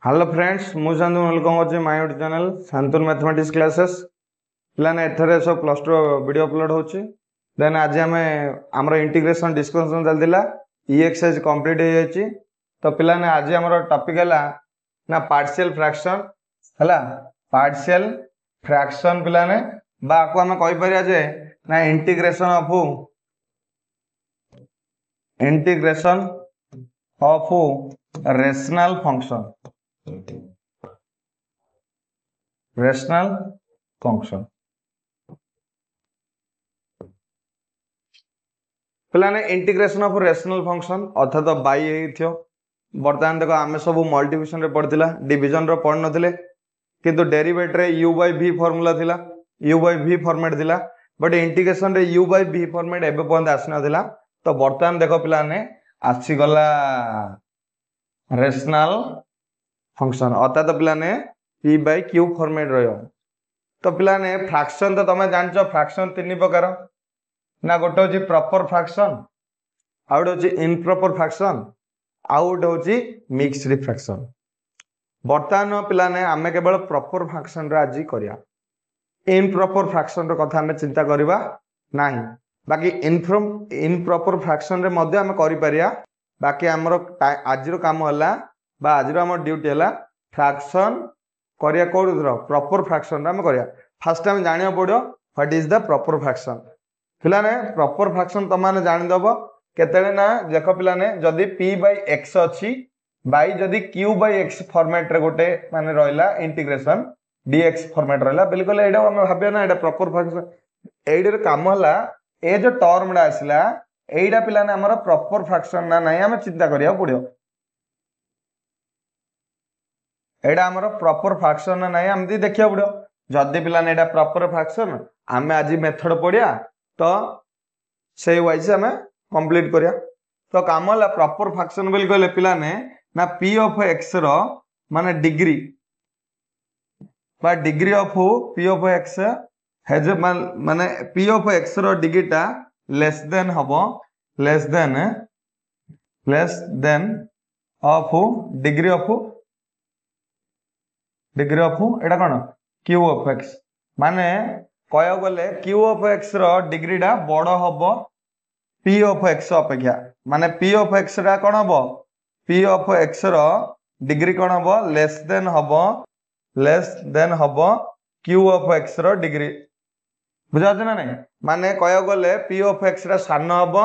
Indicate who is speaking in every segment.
Speaker 1: Hello friends मु Shantanu welcome करछि my YouTube channel Shantanu mathematics classes पिलाने एथरे सब प्लस 2 वीडियो अपलोड होछि। देन आज हमें हमर इंटीग्रेशन डिस्कशन चलतिला ई एक्सरसाइज कंप्लीट हो जाछि। तो पिलाने आज हमर टॉपिक हला ना पार्शियल फ्रैक्शन हला पार्शियल फ्रैक्शन पिलाने बा को हमें कहि परिया जे ना integration of rational function rational function पिलाने इंटीग्रेशन ऑफ रेशनल फंक्शन अर्थात बाई हेथियो। बर्तमान देखो आमे सब मल्टीप्लिकेशन रे पढ़तिला डिवीजन रो पढ़ नथिले किंतु डेरिवेटिव रे u by v फार्मूला थिला u by v फॉर्मेट थिला बट इंटीग्रेशन रे u by v फॉर्मेट एबे पॉइंट आसना थिला। तो बर्तमान देखो पिलाने आसी गला रेशनल फंक्शन अर्थात पिलाने p by q फॉर्मेट रहियो। तो पिलाने फ्रैक्शन तो तमे जानचो फ्रैक्शन तीन प्रकार ना गोटे होची प्रॉपर फ्रैक्शन आउट होची इम्प्रॉपर फ्रैक्शन आउट होची मिक्स्ड फ्रैक्शन। बर्तमान पिलाने आमे केवल प्रॉपर फ्रैक्शन रे आज करिया इम्प्रॉपर फ्रैक्शन रो कथा हमें चिंता करिबा नाही। बाकी इम्प्रॉपर फ्रैक्शन रे मध्ये हमें करि परिया। बाकी हमरो आज रो काम हला बा आज रो हमर ड्यूटी हला फ्रैक्शन करिया कोडरो प्रॉपर फ्रैक्शन रे हम करिया। फर्स्ट टाइम जानिया पड़ो what is the proper fraction. पिलाने प्रॉपर फ्रैक्शन तमाने जानि दबो केतेले ना देखो पिलाने जदी p by x अछि बाई जदी q by x फॉर्मेट रे गोटे माने रहला इंटीग्रेशन dx फॉर्मेट रहला बिल्कुल एडा हम भाबिया ना एडा प्रॉपर फ्रैक्शन एडर काम हला ए जो टर्म डा आसला एडा पिलाने हमर प्रॉपर फ्रैक्शन ना नाही हम चिंता करिया पड़ियो। एडा हमर प्रॉपर फ्रैक्शन ना नाही हम दी देखिया पड़ियो जदी पिलाने एडा प्रॉपर फ्रैक्शन आमे आज मेथड पढ़िया तो से वाइज हमें कंप्लीट करिया। तो काम हला प्रॉपर फ्रैक्शन बोल कहले पिलाने ना p ऑफ x रो माने डिग्री बा degree of p of x has माने p ऑफ x रो डिग्रीटा लेस देन हबो less than of degree of एटा कोन q ऑफ x माने कयो गले q ऑफ x रो डिग्रीटा बड़ हबो p ऑफ x अपेक्षा माने p ऑफ x रा कोन हबो p ऑफ x रो डिग्री कोन हबो लेस देन हबो q ऑफ x रो डिग्री बुझा ना नहीं। माने कयो गले p ऑफ x रा सान हबो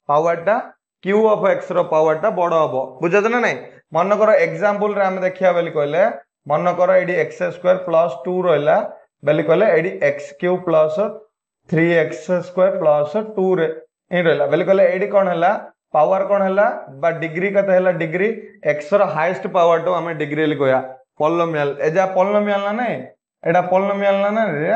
Speaker 1: पावरटा q ऑफ x रो पावरटा बड़ हबो बुझा ना नहीं। मन करो एग्जांपल रे हम देखिया बेली कहले मन करो एडी x² + 2 रहला बेली कहले एडी x³ + 3x² + 2 रे इन रहला बेली कहले एडी कोन हला पावर कोन हला बा डिग्री कते हला डिग्री x रो हाईएस्ट पावर तो हमें डिग्री लिखोया पॉलिनोमियल एजा पॉलिनोमियल ना नहीं एडा पॉलिनोमियल ना रे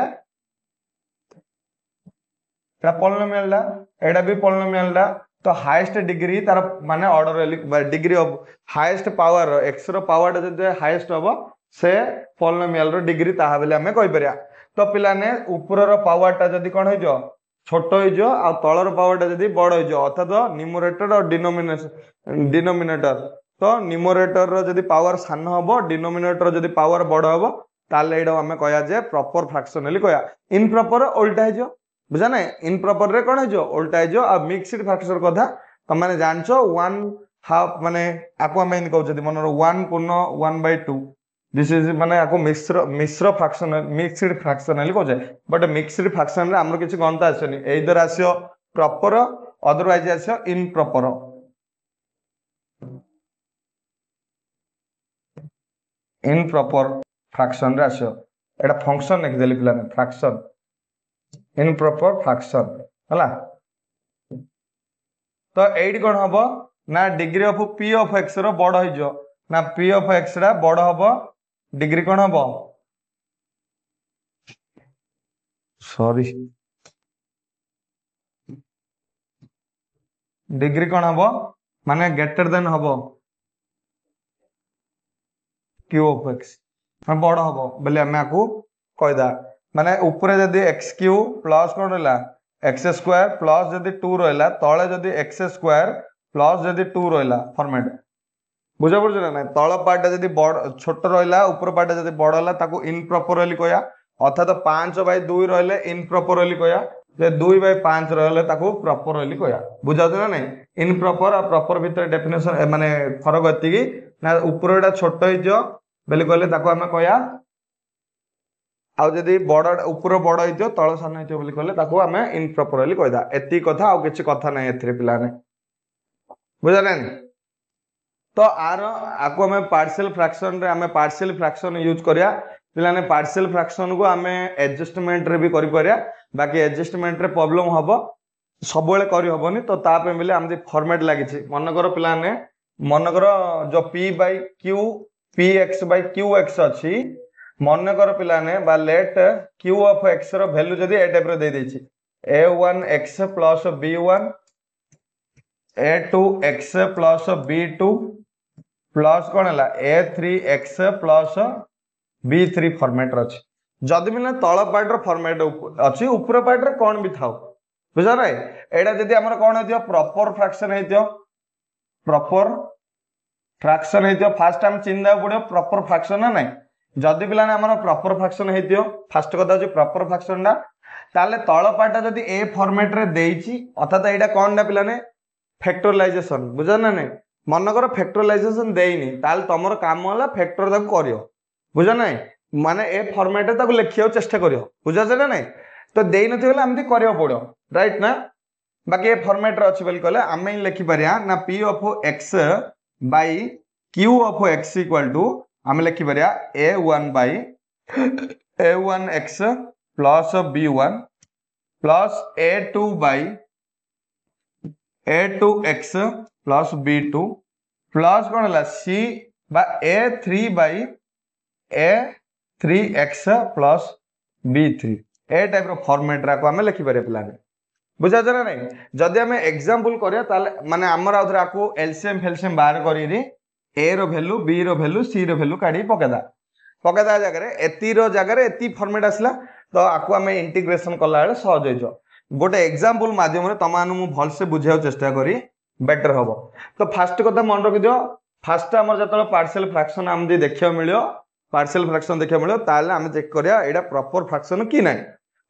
Speaker 1: एडा पॉलिनोमियल दा एडा भी पॉलिनोमियल दा। तो हाईएस्ट डिग्री तार माने order degree of highest power x रो पावर जदे हाईएस्ट हबो से पॉलिनोमियल रो डिग्री ताहा बेले हमें कहि परिया। तो पिलाने ऊपर रो पावरटा जदी कोन होइजो छोट होइजो आ तळर पावरटा जदी बड़ होइजो अर्थात न्यूमरेटर और डिनोमिनेटर तो न्यूमरेटर रो जदी पावर सान हबो डिनोमिनेटर जदी पावर बड़ हबो ताले एडो हमें कहया जे प्रॉपर फ्रैक्शन हेली कहया। इम्प्रॉपर उल्टा हिजो बुझा ना इम्प्रॉपर रे कोन हिजो उल्टा हिजो आ मिक्स्ड फ्रैक्शन कथा त माने जानछो 1/2 माने आको हम इन कहउ जदी मनरो 1/2 दिस इज माने आको मिश्र फ्रैक्शन मिक्स्ड फ्रैक्शन हेली कहउ जाय बट मिक्स्ड फ्रैक्शन रे हमरो किछि गणता आछनी एइदर आसियो प्रॉपर अदरवाइज आसियो इम्प्रॉपर फ्रैक्शन रे आसियो एटा फंक्शन लिख देली पिलाने फ्रैक्शन इम्प्रॉपर फ्रैक्शन हला। तो एडी कोन हबो ना degree of p of x रो बड़ होइजो ना p ऑफ x रा बड़ हबो डिग्री कोन हबो सॉरी डिग्री कोन हबो माने ग्रेटर देन हबो q ऑफ x हम बड़ हबो बले हम आकू कहदा माने ऊपर जदी x³ प्लस कोन रहला x² प्लस जदी 2 रहला तळे जदी x² प्लस जदी 2 रहला फॉर्मेट बुझा पड़छ ना तल पार्टा जदि बड़ छोट रहिला ऊपर पार्टा जदि बड़ होला ताको इनप्रॉपरली कहया अर्थात 5/2 रहले इनप्रॉपरली कहया जे 2/5 रहले ताको प्रॉपरली कहया बुझा ना नहीं इनप्रॉपर और प्रॉपर भीतर डेफिनेशन माने फरक एति कि ना ऊपरटा छोट हिजो बेले कहले ताको हमें कहया आउ जदि बड़ ऊपर बड़ हिजो तल सान हिजो बेले कहले ताको हमें इनप्रॉपरली कहदा एति कथा आउ किछि कथा नै एथरे पिलाने बुझा नहीं तो आर आपको हमें पार्शियल फ्रैक्शन रे हमें पार्शियल फ्रैक्शन यूज करिया पिलाने पार्शियल फ्रैक्शन को हमें एडजस्टमेंट रे भी करि परिया बाकी एडजस्टमेंट रे प्रॉब्लम हबो सब बेले करि हबोनी तो ता पे मिले हमदे फॉर्मेट लागि छि मन करो पिलाने मन करो जो p/q px/qx अछि मन करो पिलाने बा लेट q ऑफ x रो वैल्यू जदी ए टाइप रो दे दै छि a1x plus b1 a2x plus b2 plus कौन है a3x प्लस b3 फॉर्मेट अच्छी जदि भी ना तल पार्ट फॉर्मेट अच्छी ऊपर पार्ट रे कौन भी थाउ बुझा ना एटा जदि हमर कौन हेतियो प्रॉपर फ्रैक्शन हेतियो प्रॉपर फ्रैक्शन हेतियो फास्ट टाइम चिन्ह पड़ियो प्रॉपर फ्रैक्शन ना नहीं जदि पिला ने हमर प्रॉपर फ्रैक्शन हेतियो फास्ट कथा जे प्रॉपर फ्रैक्शन ना ताले तल पार्ट जदि ए फॉर्मेट रे देइची अर्थात एटा कौन ना पिला ने फैक्टराइजेशन बुझा ना नहीं मन कर फैक्टराइजेशन देइनी ताल तमर काम होला फैक्टर ताको करियो बुझा नहीं माने ए फॉर्मेट ताको लिखियो चेष्टा करियो बुझा से ना नहीं तो देइ नथि होला हमति करियो पड़ो राइट ना बाकी ए फॉर्मेट रे अछि बोल कहले हमें लिखि परिया ना p of x by q of x equal to हम लिखि परिया a1 by a1x plus b1 plus a2 by a2x plus b2 plus कौन है c बा a3 by a3x plus b3 ए टाइप रो फॉर्मेट रा को हमें लिखि पारे पिला बुझा जरा नहीं जदि हमें एग्जांपल करिया ताले माने हमर आउथरे आको एलसीएम फेलसीएम बाहर करी रे a रो वैल्यू b रो वैल्यू c रो वैल्यू काढी पकेदा जगह रे एती रो जगह रे एती फॉर्मेट आसला तो आको हमें इंटीग्रेशन कला बेले सहज होइजो गोटे एग्जांपल माध्यम रे तमानु मु भल से बुझाउ चेष्टा करी बेटर हबो तो फास्ट कथा मन रखि दियो फास्ट हमर जतल पार्शियल फ्रैक्शन हम दे देखियो मिलियो पार्शियल फ्रैक्शन देखियो मिलियो ताले हम चेक करिया एडा प्रॉपर फ्रैक्शन की नै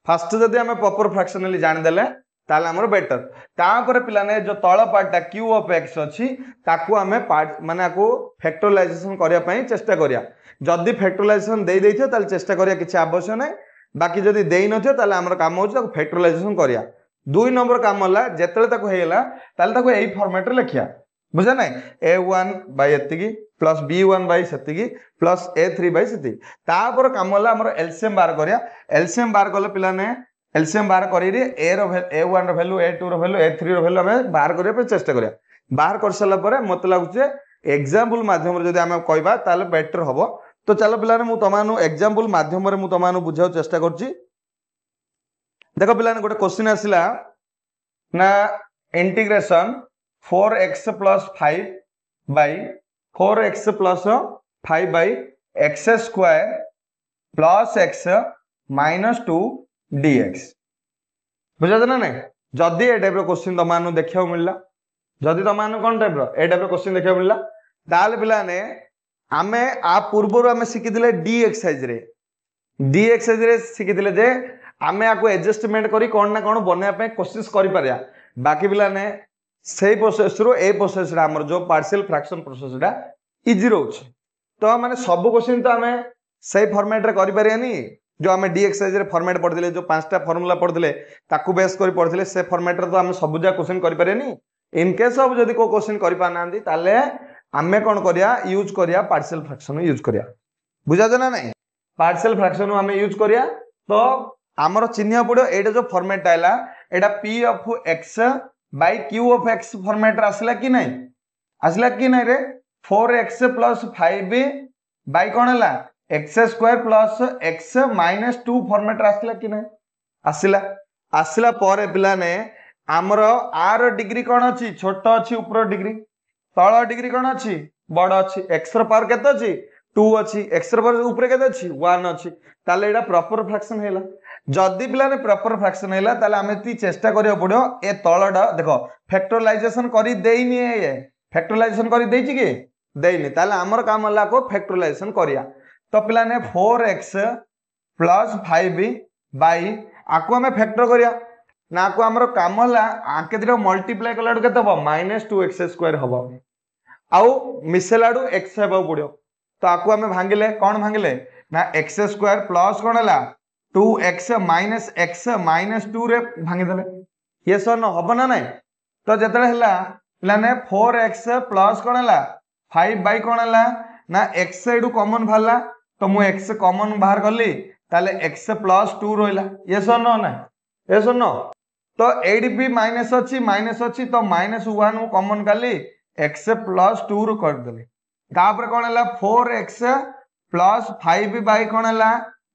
Speaker 1: फास्ट जदि हम प्रॉपर फ्रैक्शनली जान देले ताले हमर बेटर ता पर पिला ने जो तळ पार्टटा q ऑफ x अछि ताकू हमें पार्ट माने आको फैक्टराइजेशन करिया पई चेष्टा करिया जदि फैक्टराइजेशन देई दैथियो ताले चेष्टा करिया किछि आवश्यक नै बाकी जदि देई नथियो ताले हमर काम होछ ताको फैक्टराइजेशन करिया 2 नंबर काम होला जेतले ताको हेला ताले ताको एई फॉर्मेट रे लिखिया बुझा नै a1 बाय एतिकी प्लस b1 बाय सेतिकी प्लस a3 बाय सेति ता पर काम होला हमर एलसीएम बार करिया एलसीएम बार करले पिला ने एलसीएम बार करी रे a रो a1 रो वैल्यू a2 रो वैल्यू a3 रो वैल्यू हमें बाहर करिया पे चेष्टा करिया बाहर कर सला परे मत लागुचे एग्जांपल माध्यम रे जदि हम कहबा ताले बेटर हबो तो चलो पिला ने मु तमानु एग्जांपल माध्यम रे मु तमानु बुझाउ चेष्टा करछि देखो पिला ने गोटे क्वेश्चन आसिला ना integration 4x plus 5 by 4x plus 5 by x square plus x minus 2 dx बुझा ना नहीं जदि ए टाइप रो क्वेश्चन तमानु देखियो मिलला जदि तमानु कोन टाइप रो ए टाइप रो क्वेश्चन देखियो मिलला ताल पिला ने आमे आ पूर्व आमे सिखिदिले डी एक्सरसाइज रे सिखिदिले जे आमे आको एडजस्टमेंट करी कोन ना कोन बने पे कोशिश करि पारिया बाकी पिला ने सेही प्रोसेस रो ए प्रोसेस रा हमर जो पार्शियल फ्रैक्शन प्रोसेस रा इजी रोच तो माने सब क्वेश्चन तो आमे सेही फॉर्मेट रे करि पारियानी जो आमे डी एक्सरसाइज रे फॉर्मेट पढदिले जो पांचटा फार्मूला पढदिले ताकू बेस करि पढदिले से फॉर्मेट रे तो आमे सबुजा क्वेश्चन करि पारियानी इन केस ऑफ जदी को क्वेश्चन करि पानांदी ताले आमे कोन करिया यूज करिया पार्शियल फ्रैक्शन यूज करिया बुझा जना नहीं पार्शियल फ्रैक्शन आमे यूज करिया तो हमर चिन्ह पड़ो एटा जो फॉर्मेट आइला एटा p of x by q of x format रे आसला कि नै रे 4x प्लस 5 बाय कोन हला x square plus x minus 2 format रे आसला कि नै आसला पर पिला ने हमर r डिग्री कोन अछि छोट अछि ऊपर डिग्री तळ डिग्री कोन अछि बड़ अछि x रो पावर केते अछि 2 अछि x रो पावर ऊपर केते अछि 1 अछि ताले एटा प्रॉपर फ्रैक्शन हैला जदि पिला ने प्रॉपर फ्रैक्शन हैला ताले हमें ती चेष्टा करियो पड़ो ए तळडा देखो फैक्टराइजेशन करी देइनी ए फैक्टराइजेशन करी देइछि कि देनी ताले हमर काम होला को फैक्टराइजेशन करिया तो पिलाने 4x प्लस 5 बाई आको हमें फैक्टर करिया ना को हमर काम होला आके दिरो मल्टीप्लाई कलाडू केते हो -2x² हबो आउ मिसेलाडू x हेबो पड़ियो तो आको हमें भांगिले कोन भांगिले ना x² प्लस कोन हला 2x माइनस x माइनस 2 रे भांगी देले ये सन हबो ना नहीं तो जेतले हला पिलाने 4x प्लस कोन हला 5 बाई कोन हला ना x एडू कॉमन भाला तो मु x कॉमन बाहर करली ताले x प्लस 2 रोइला ये सन ना ये सन तो एडी भी माइनस अछि तो -1 मु कॉमन करली x प्लस 2 रो कर देली तापर कोन हला 4x प्लस 5 बाई कोन हला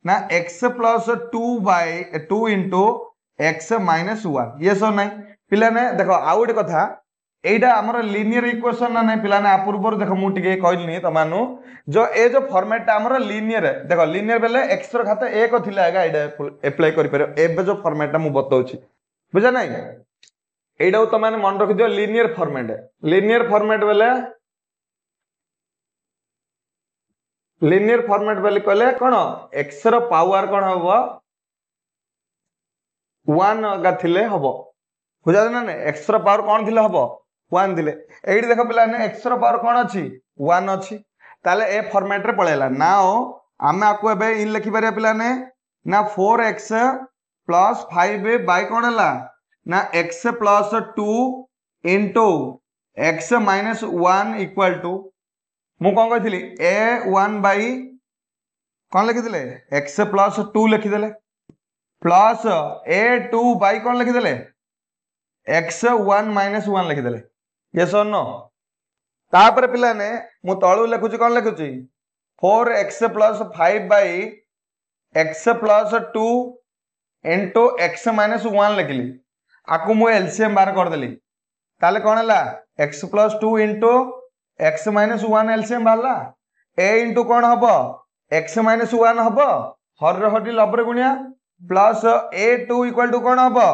Speaker 1: ना x plus 2 by 2 into x minus 1 ये सब नहीं पिला ने देखो आउ गोटे कथा एटा हमर लीनियर इक्वेशन ना नहीं पिला ने आ पूर्व देखो मु टिके कहलनी तमानु जो ए जो फॉर्मेट हमर लीनियर देखो लीनियर बेले x रो खाता 1 थिला एगा एटा अप्लाई करि परयो एबे जो फॉर्मेट मु बताउची बुझा नहीं एटा तो माने मन रख दियो लीनियर फॉर्मेट बेले लीनियर फॉर्मेट बेले कहले कोन x रो पावर कोन हबो 1 अगा थिले हबो बुझा ना ने x रो पावर कोन थिले हबो 1 थिले एडी देखो पिला ने x रो पावर कोन अछि 1 अछि ताले ए फॉर्मेट रे पळेला नाउ आमे आको एबे इन लिखि परिया पिला ने ना 4x प्लस 5 बाय कोन हला ना x plus 2 into x minus 1 equal to मु कोन कहितली a1 बाई कोन लिखि दिले x प्लस 2 लिखि दिले प्लस a2 बाई कोन लिखि दिले x1 माइनस 1 लिखि दिले यस और नो तापर पिला ने मु तळु लिखुची कोन लिखुची 4x plus 5 by x plus 2 into x minus 1 लिखली आकु मु एलसीएम बार कर देली ताले कोन हला x plus 2 into x minus 1 LCM बारला a इनटू कोन हबो x माइनस 1 हबो हर हटी लबरे गुणिया प्लस a2 इक्वल टू कोन हबो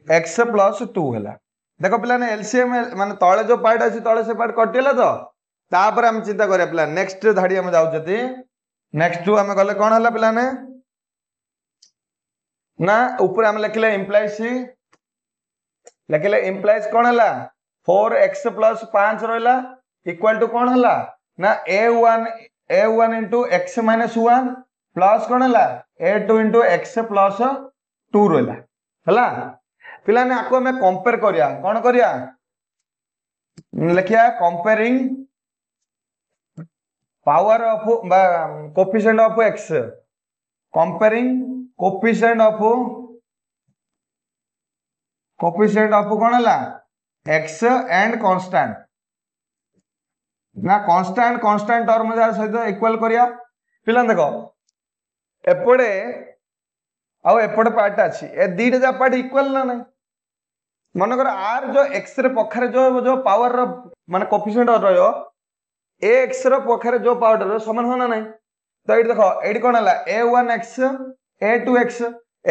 Speaker 1: x प्लस 2 हला देखो पिला ने एलसीएम माने तळे जो पार्ट अछि तळे से पार्ट कटिला तो तापर हम चिंता करिया पिला नेक्स्ट धाडी हम जाउ जति नेक्स्ट टू हम गले कोन हला पिला ने ना ऊपर हम लिखले इंप्लाइज सी लिखले इंप्लाइज कोन हला 4x प्लस 5 रहला इक्वल टू कोन हला ना a1 into x minus 1 plus कोन हला a2 into x प्लस 2 रहला हला पिला ने आको में कंपेयर करिया कोन करिया लिखिया comparing power of coefficient of x comparing coefficient of cone हला x एंड कांस्टेंट ना कांस्टेंट टर्म जा सहित इक्वल करिया पिला देखो एपड़े आउ एपड़े पार्ट अछि ए दीटा जा पार्ट इक्वल ना नहीं मन कर आर जो x रे पखरे जो पावर रो माने कोएफिशिएंट रहयो ए x रो पखरे जो पावर रो समान होना नहीं तो एडी देखो एडी कोन हला a1x a2x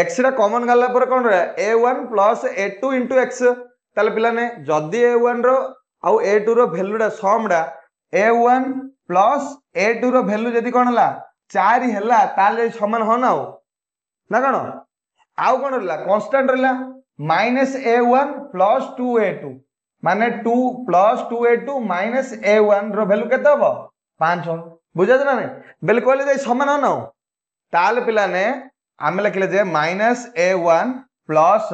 Speaker 1: x रा कॉमन गला पर कोन रे a1 plus a2 into x ताले पिला ने जदी a1 रो आउ a2 रो वैल्यू रा सम रा a1 प्लस a2 रो वैल्यू जदी कोन हला 4 हला ताले समान हो ना ना कोन आउ कोन हला कांस्टेंट रहला माइनस a1 प्लस 2a2 माने 2 प्लस 2a2 माइनस a1 रो वैल्यू केते हो 5 हो बुझा ना ने बिल्कुल जे समान हो ना ताले पिला ने आमे लिखले जे minus a1 plus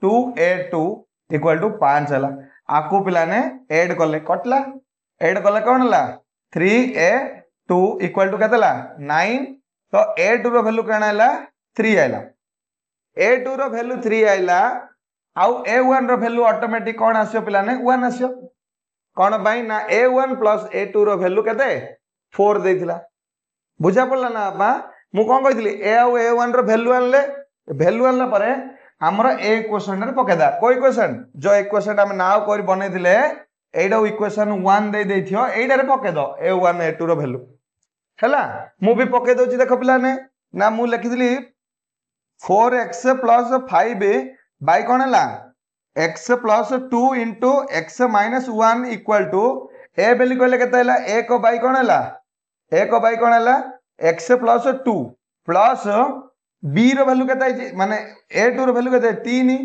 Speaker 1: 2a2 equal to 5 हला आकु पिला ने ऐड करले कटला ऐड करले कोन हला 3a2 इक्वल टू केतला 9 तो a2 रो वैल्यू केना हला 3 आइला a2 रो वैल्यू 3 आइला आउ a1 रो वैल्यू ऑटोमेटिक कोन आसियो पिला ने 1 आसियो कोन बाई ना a1 प्लस a2 रो वैल्यू केते 4 देथिला बुझा पड़ला ना आपा मु कोन कहितली a आउ a1 रो वैल्यू आनला परे हमर ए इक्वेशन रे पकेदा कोई इक्वेशन जो इक्वेशन हम नाउ कर बने दिले एडा इक्वेशन 1 दे देथियो एडा रे पके दो a1 a2 रो वैल्यू हला मु भी पके दोची देखो पिला ने ना मु लिखि दिली 4x प्लस 5 बाय कोन हला x plus 2 into x minus 1 equal to A बेली कहले केते हैला 1 बाई कोन हैला 1 बाई कोन हैला x प्लस 2 प्लस b रो वैल्यू केते है माने a2 रो वैल्यू केते 3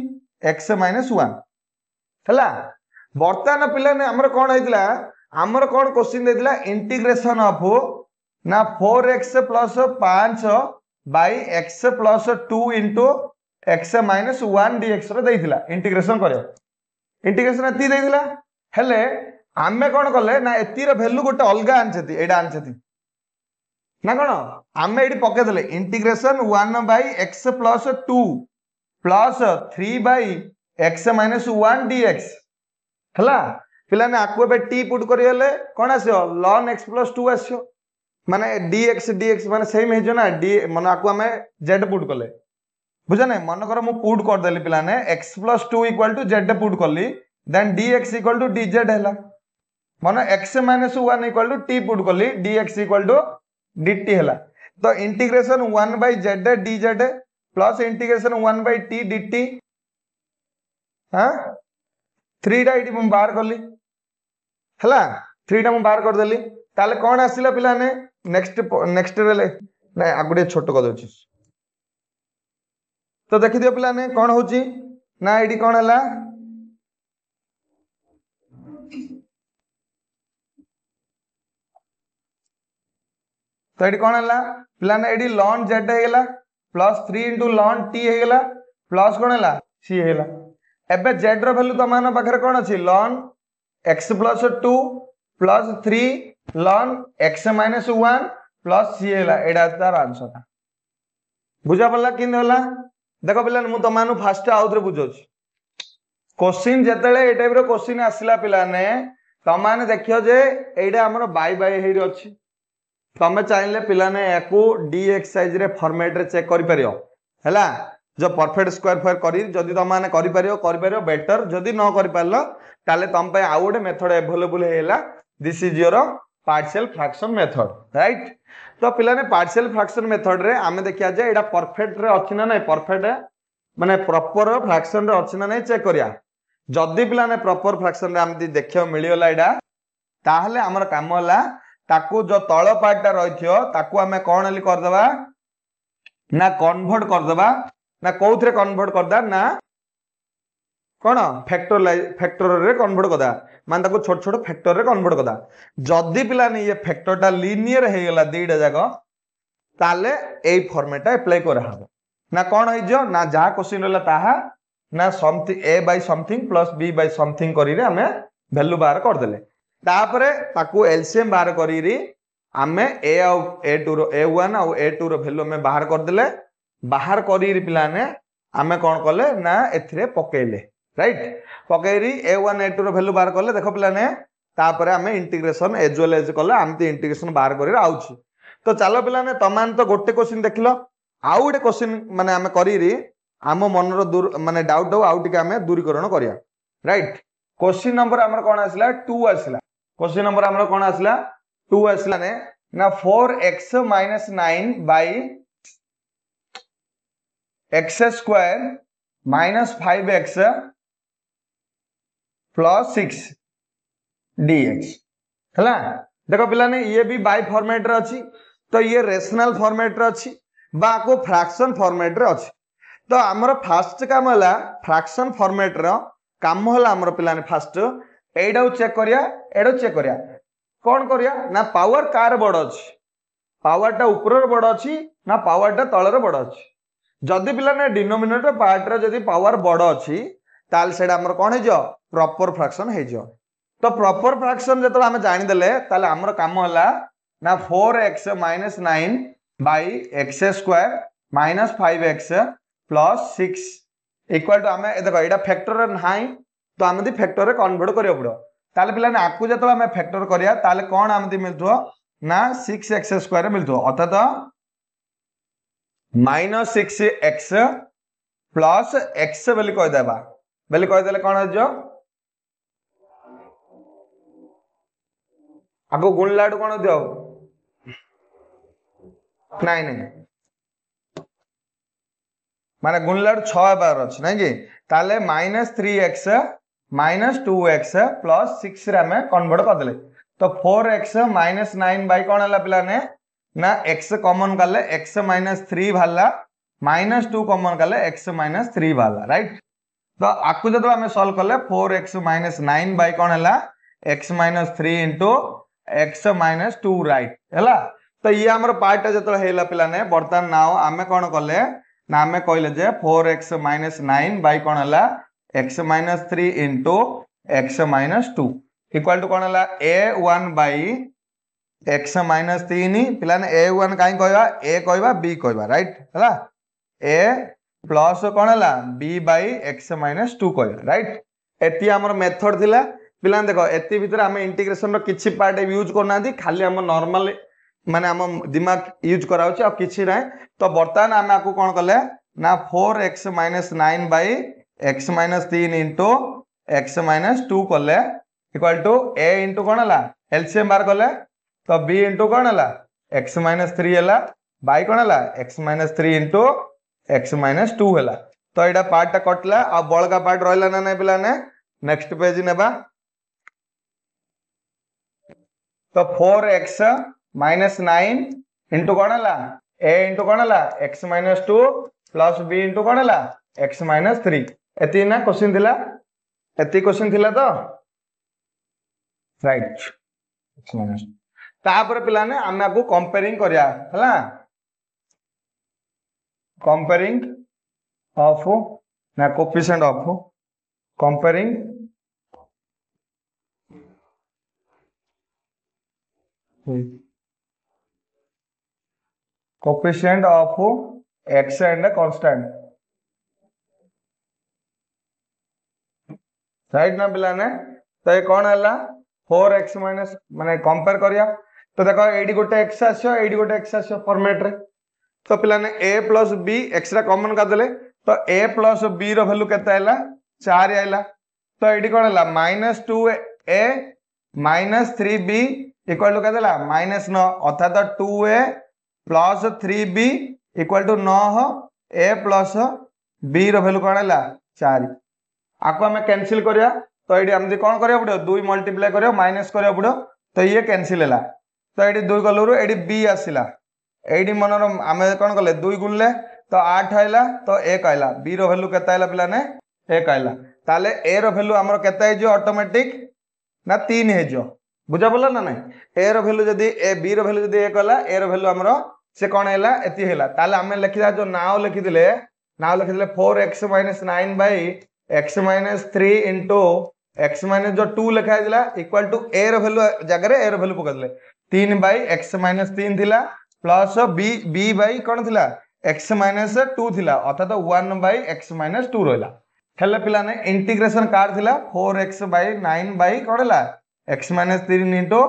Speaker 1: x माइनस 1 हैला वर्तमान पिला ने हमर कोन हैतिला हमर कोन क्वेश्चन देतिला इंटीग्रेशन ऑफ ना 4x plus 5 by x plus 2 into x minus 1 dx रो देतिला इंटीग्रेशन करियो इंटीग्रेशन एती देतिला हेले आमे कोन कले ना एती रो वैल्यू गोटे अलगा आनछती एडा आनछती ना कोन आमे एडी पके देले integration 1 by x plus 2 plus 3 by x minus 1 dx हला पिला ने आकु बे t पुट करियले कोन आसियो ln x प्लस 2 आसियो माने dx माने सेम हे जो ना d माने आकु हमें z पुट कले बुझा नहीं मन कर मु पुट कर देली पिला ने x plus 2 equal to z put करली then dx equal to dz हैला माने x minus 1 equal to t put करली dx इक्वल टू dt हैला तो integration 1 by z dz plus integration 1 by t dt हां 3 टा इटी हम बाहर करली हैला 3 टा हम बाहर कर देली ताले कोन आसिला पिला ने नेक्स्ट रे नै आगुडे छोटो कर दोची तो देखि दियो पिला ने कोन होची ना एडी कोन हला तो एडी कोन हला पिला ने एडी ln z हेला प्लस 3 into ln t हेला प्लस कोन हला c हेला एबे z रो वैल्यू तो मान पाखरे कोन अछि ln x plus 2 plus 3 ln x minus 1 plus c हेला एडा तार आंसर था बुझा पल्ला किन होला देखो पिला मु तो मानु फास्ट आउथरे बुझोछि क्वेश्चन जेतेले ए टाइप रो क्वेश्चन आसिला पिला ने तमाने देखियो जे एडा हमर बाय बाय हेरि अछि तमे चाहिले पिला ने याकू dx साइज रे फॉर्मेट रे चेक करि परियो हैला जो परफेक्ट स्क्वायर फायर करी जदी तमाने करि परियो बेटर जदी न करि पारलो ताले तम पे आ गोटे मेथड अवेलेबल हेला this is your partial fraction method right तो पिला ने पार्शियल फ्रैक्शन मेथड रे आमे देखिया जे एडा परफेक्ट रे अछि ना नै परफेक्ट माने प्रॉपर फ्रैक्शन रे अछि ना नै चेक करिया जदी पिला ने प्रॉपर फ्रैक्शन रे आमे देखियो मिलियोला एडा ताहले हमर काम होला ताकू जो तळ पार्टटा रहिथियो ताकू आमे कोन हली कर देबा ना कन्वर्ट कर देबा ना कोउथरे कन्वर्ट करदा ना कोन फैक्टर रे कन्वर्ट करदा मान ताकू छोट छोट फैक्टर रे कन्वर्ट करदा जदी पिला ने ये फैक्टरटा लीनियर हे गेला दीडा जागो ताले एई फॉर्मेटटा अप्लाई करा हबो ना कोन होई जो ना जा क्वेश्चन होला ताहा ना something a by something plus b by something करी रे हमें वैल्यू बाहर कर देले तापरे ताकू एलसीएम बाहर करी री हमें a और a2 रो a1 और a2 रो वैल्यू में बाहर कर देले बाहर करी री पिला ने हमें कोन करले ना एथरे पकेले राइट पकेरी a1 a2 रो वैल्यू बाहर करले देखो पिला ने तापरे हमें इंटीग्रेशन एज वेल एज करले हम ते इंटीग्रेशन बाहर करी आउची तो चलो पिला ने तमान तो गोटे क्वेश्चन देखिलो आउ गोटे क्वेश्चन माने हमें करी री आम मन रो दूर माने डाउट हो आउ टिके हमें दूरीकरण करिया राइट क्वेश्चन नंबर हमर कोन आसिला 2 आसिला क्वेश्चन नंबर हमर कोन आसिला 2 आसिला ने ना 4x - 9 by x square minus 5x plus 6 dx हला देखो पिला ने ये भी बाय फॉर्मेट रे अछि तो ये रेशनल फॉर्मेट रे अछि बा को फ्रैक्शन फॉर्मेट रे अछि तो हमर फास्ट काम होला फ्रैक्शन फॉर्मेट रो काम होला हमर पिला ने फास्ट एडा चेक करिया कोन करिया ना पावर कार बड़ अछि पावरटा ऊपर रे बड़ अछि ना पावरटा तळ रे बड़ अछि जदी पिला ने डिनोमिनेटर पार्ट रे जदी पावर बड़ अछि ताल सेडा हमर कोन हे जो प्रॉपर फ्रैक्शन हे जो तो प्रॉपर फ्रैक्शन जतो हम जानि देले ताले हमर काम होला ना 4x - 9 by x square minus 5x plus 6 equal to हमें देखो एटा फैक्टर नाही तो हम दी फैक्टर रे कन्वर्ट करियो पड़ो ताले पिला ने आकु जतो हमें फैक्टर करिया ताले कोन हम दी मिलथो ना 6x स्क्वायर मिलथो अर्थात माइनस 6x प्लस x बेली कह देबा बेली कह देले कोन हो जो आगो गुणलाडू कोन दियो नहीं नहीं माने गुणलाडू 6 बार अछि नै कि ताले -3x - 2x प्लस 6 रे हमें कन्वर्ट कर देले तो 4x माइनस 9 बाई कौन है पिलाने ना x कॉमन कले x माइनस 3 भाला माइनस 2 कॉमन कले x माइनस 3 भाला राइट। तो आपको जो आम सॉल्व कले 4x माइनस 9 बाई कौन है x minus 3 into x minus 2 right है। तो ये आमर पार्ट जो है पिलाने बर्तमान नाउ आम कौन कले ना आम कहले जे 4x माइनस 9 बाई कौन है x minus 3 into x minus 2 equal to कौन है a1 बाई x माइनस 3 पिलाने a1 कहीं कहवा a कहवा b कहवा राइट है a प्लस कौन है b बाई x माइनस 2 कहवा राइट। एति आमर मेथड थिला पिला देखो एति भितर आम इंटीग्रेशन रो किछि पार्ट यूज करना खाली आम नॉर्मल माने आम दिमाग यूज कराउछि आ किछि नै। तो बर्तमान आम आपको कौन कले ना 4x minus 9 by x minus 3 into x minus 2 कले इक्वल टू a इंटू कौन है एलसीएम बार कले तो b इंटू कौन है x माइनस 3 है बाई कौन है x minus 3 into x minus 2 है। तो यहाँ पार्ट टा कटला आ बड़का पार्ट रहा ना नहीं पिलाने नेक्स्ट पेज नेबा। तो 4x माइनस 9 इंटू कौन है a इंटू कौन है x minus 2 plus b into कौन है x माइनस 3 एति ना क्वेश्चन थिला एति क्वेश्चन थिला तो राइट x माइनस तापर पिलाने आमे आपको कंपेयरिंग करिया हला कंपेयरिंग ऑफ ना coefficient of comparing coefficient of x and constant right ना पिलाने। तो ये कौन है 4x माइनस माने कंपेयर करिया तो देखो एडी गोटे x आछो एडी गोटे x आछो फॉर्मेट रे। तो पिलाने a प्लस b x रा कॉमन कर देले तो a प्लस b रो वैल्यू केते आइला 4 आइला। तो एडी कोन हला -2a minus 3b equal to केते ला -9 अर्थात 2a plus 3b equal to 9 a plus b रो वैल्यू कोन हला 4 आको हमें कैंसिल करिया। तो ये आमदी कौन करिया पड़ो 2 मल्टीप्लाई करियो माइनस करिया पड़ो तो ये कैंसिल है। तो ये 2 गलु ये b आसिला ये मनर आम कौन कले 2 गुणले तो 8 आइला तो 1 आइला b रो वैल्यू केते आइला पिलाने 1 आइला ताले a रो वैल्यू हमर केते हे जो ऑटोमेटिक ना 3 हे जो बुझा बोला ना नहीं a रो वैल्यू जदी a b रो वैल्यू जदी 1 आला a रो वैल्यू हमर से कौन हैला एति हैला ताले हम लिखिदा जो नाउ लिखिदिले 4x - 9 by x - 3 into x minus जो 2 लिखा है इक्वल टू a रो वैल्यू जगह a रो वैल्यू पकड़ले 3 बाई x माइनस 3 थिला प्लस b बाई कौन थिला x माइनस 2 थिला अर्थात 1 बाई x माइनस 2 रहला हेले पिलाने इंटीग्रेशन कार थिला 4x बाई 9 बाई कौन हैला x minus 3 into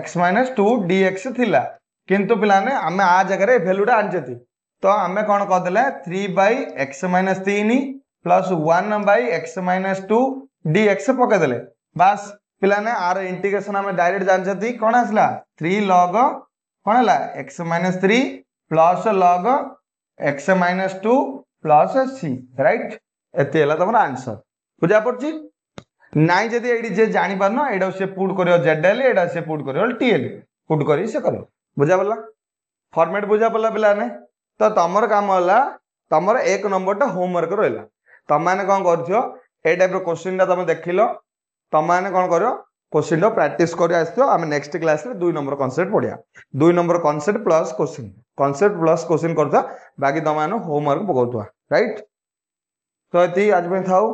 Speaker 1: x minus 2 dx थिला किंतु पिलाने आमे आ जगह वैल्यू टा आनचती तो आमे कौन कर देले 3 by x minus 3 plus 1 by x minus 2 dx पके देले बस पिलाने आर इंटीग्रेशन आमे डायरेक्ट जानचती कौन आसला 3 log कौन है x minus 3 plus log x minus 2 plus c right एते हला तमरा आंसर बुझा पड़ची नाइ जदी एडी जे जानि पारनो एडा से पुट करियो zl एडा से पुट करियो tl पुट करी से करियो बुझा पड़ला फॉर्मेट बुझा पड़ला पिलाने। तो तमर काम हला तमर 1 नंबर टा होमवर्क रहला तम माने कोन करछो ए टाइप रो क्वेश्चन टा तमे देखिलो तम माने कोन करियो क्वेश्चन रो प्रैक्टिस करि आस्थियो हम नेक्स्ट क्लास रे 2 नंबर कांसेप्ट पढिया 2 नंबर कांसेप्ट प्लस क्वेश्चन करता बाकी तम माने होमवर्क पकौतवा राइट। तो एती आज में थाऊ।